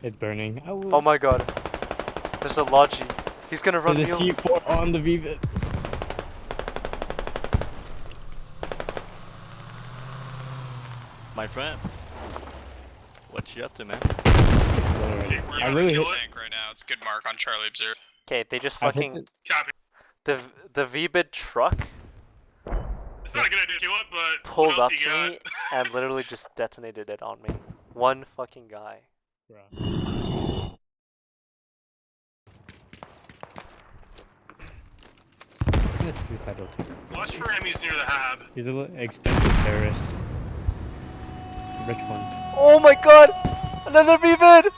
It's burning. Oh my god. There's a Logi. He's gonna run me There's a over. C4 on the Vivid. My friend. What you up to, man? Okay, we're I about really to kill hit- tank right now. It's good mark on Charlie Observe. Okay, they just I've hit fucking Copy. the V-bid truck It's not a good idea to kill it, but pulled what up else to you me got? and literally just detonated it on me. One fucking guy. Bruh. This suicidal too. Watch for enemies near the hab. These are expensive terrorists. Rich ones. Oh my god! Another V-bid!